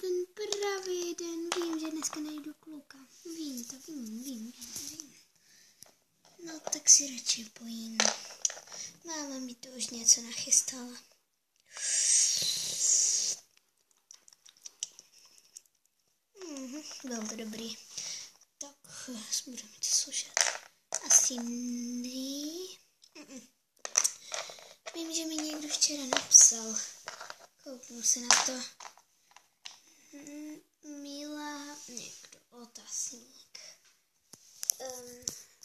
ten pravý den. Vím, že dneska nejdu kluka. Vím to, vím. No tak si radši pojím. Máma mi tu už něco nachystala. Bylo to dobrý. Tak budeme to slušet. Asi ne. Vím, že mi někdo včera napsal. Kouknu se na to. Milá někdo, otazník.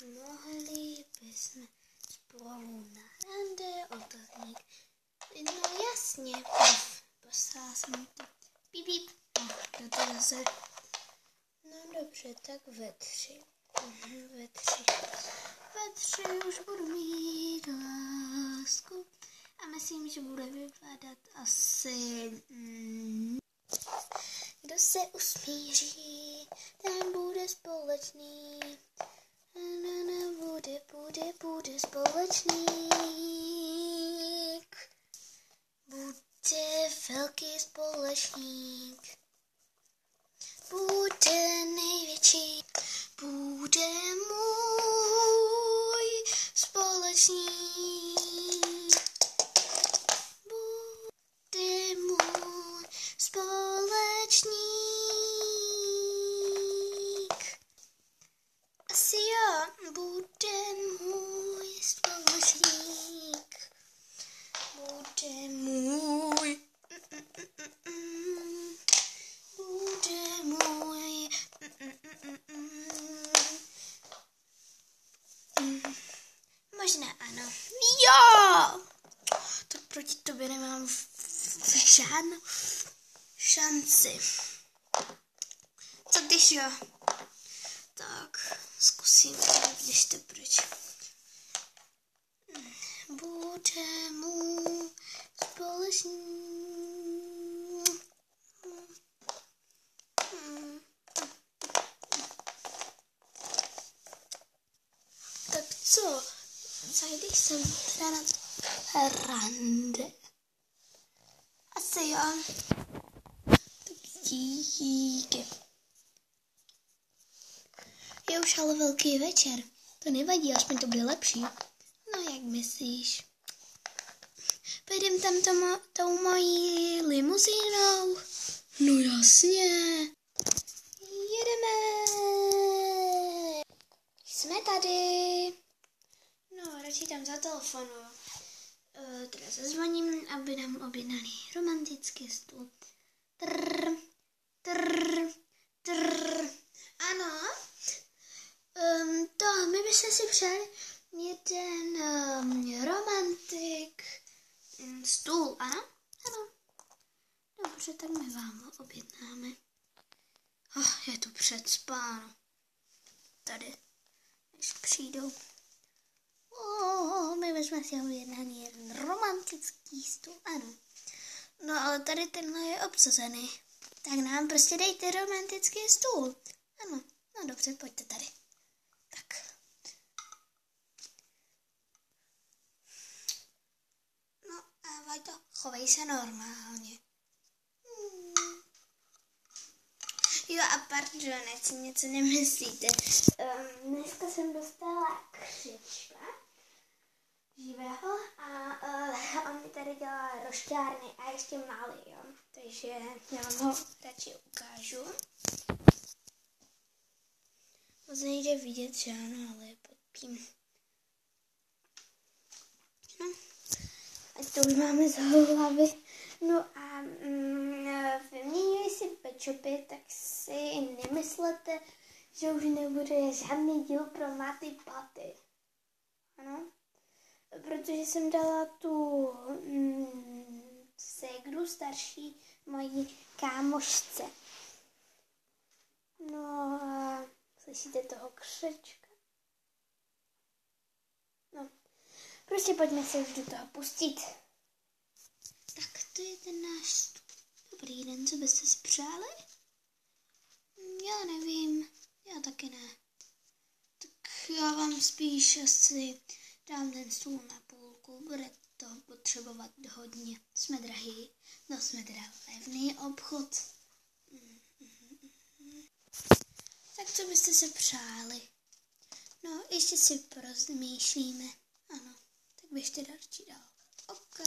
Mohli bychom spolu na rande, otazník. No jasně, poslala jsem to. Píp. Do toho zase. No dobře, tak ve 3. Ve 3 už budu mít lásku. A myslím, že bude vypadat asi... Kdo se usmíří, ten bude společný. Bude společník. Bude velký společník. Bude největší. Bude můj společník. Bude můj společník. Asi jo, bude můj společník. Bude můj. Bude můj. Možná ano. Jo! Tak proti tobě nemám žádnou šanci. Co když jo? Tak, zkusím, když to proč. Bude můj společník. Tak co? Zajdeš sem teda na rande? Asi jo. Tak díky. Je už ale velký večer. To nevadí, aspoň to bude lepší. No jak myslíš? Pojedem tam tou mojí limuzínou? No jasně. Jedeme. Jsme tady. No, radši tam zatelefonuju. Teda zazvoním, aby nám objednali romantický stůl. Ano. To my bychom si přáli jeden romantik stůl, ano? Ano. Dobře, tak my vám ho objednáme. Je tu předspáno. Tady, než přijdou. My bychom si objednali jeden romantický stůl, ano. No ale tady tenhle je obsazený. Tak nám prostě dejte romantický stůl. Ano, no dobře, pojďte tady. Tak. No a Vajto, chovej se normálně. Jo a pardon, ať si něco nemyslíte. Dneska jsem dostala křička živého a on mi tady dělá rošťárny a ještě malý, jo. Takže já vám ho radši ukážu. Moc nejde vidět, že ano, ale je pod tím. No, ať to už máme z hlavy. No a vyměňuji si pečopy, tak si nemyslete, že už nebude žádný díl pro Maty Paty. Ano? Protože jsem dala tu ségru starší mojí kámošce. No a slyšíte toho křečka? No, prostě pojďme se už do toho pustit. Tak to je ten náš stůl. Dobrý den, co byste si přáli? Já nevím, já taky ne. Tak já vám spíš asi dám ten stůl na půlku, bude toho potřebovat hodně. Jsme drahý, no jsme teda levný obchod. Tak co byste se přáli? No, ještě si porozmýšlíme. Ano, tak běžte další dál. OK.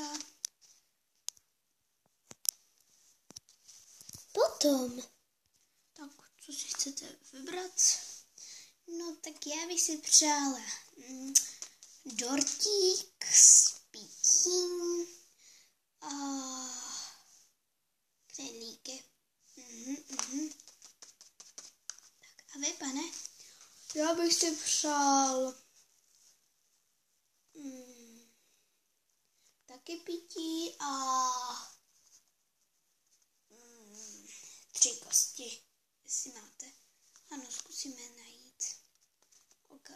Potom. Tak, co si chcete vybrat? No, tak já bych si přála dortík s pitím a knedlíky. Tak a vy, pane? Já bych si přál taky pití a 3 kosti, jestli máte. Ano, zkusíme najít. OK.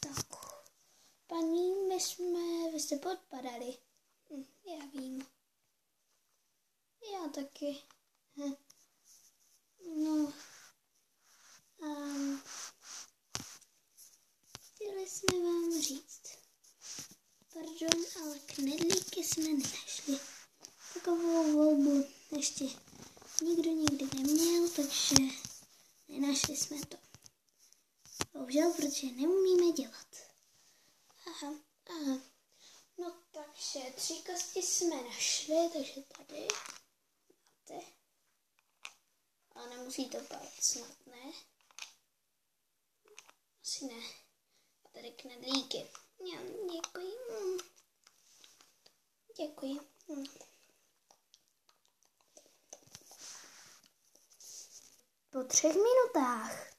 Tak. Paní, vy jste podpadali. Já vím. Já taky. No. Chtěli jsme vám říct. Pardon, ale knedlíky jsme nenašli. Takovou volbu ještě nikdo nikdy neměl, takže nenašli jsme to. Bohužel, protože neumíme dělat. Aha. No takže 3 kosti jsme našli, takže tady máte. Ale nemusí to pálit, snad ne? Asi ne. A tady knedlíky. Děkuji. Děkuji. Po 3 minutách.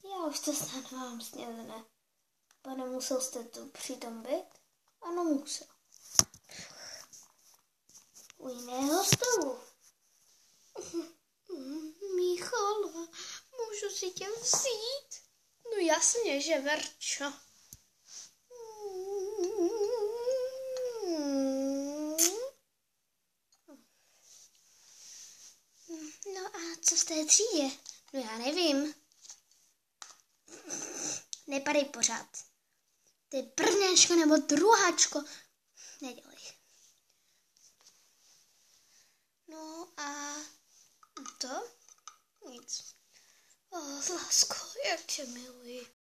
Já už to snad mám snědné. Pane, musel jste tu přitom být? Ano, musel. U jiného stolu. Michala, můžu si tě vzít? No jasně, že Verčo. No a co v té třídě? No já nevím. Nepadej pořád. Ty prvňáčko nebo druháčko. Nedělej. No a to? Nic. Lásko, jak tě miluji.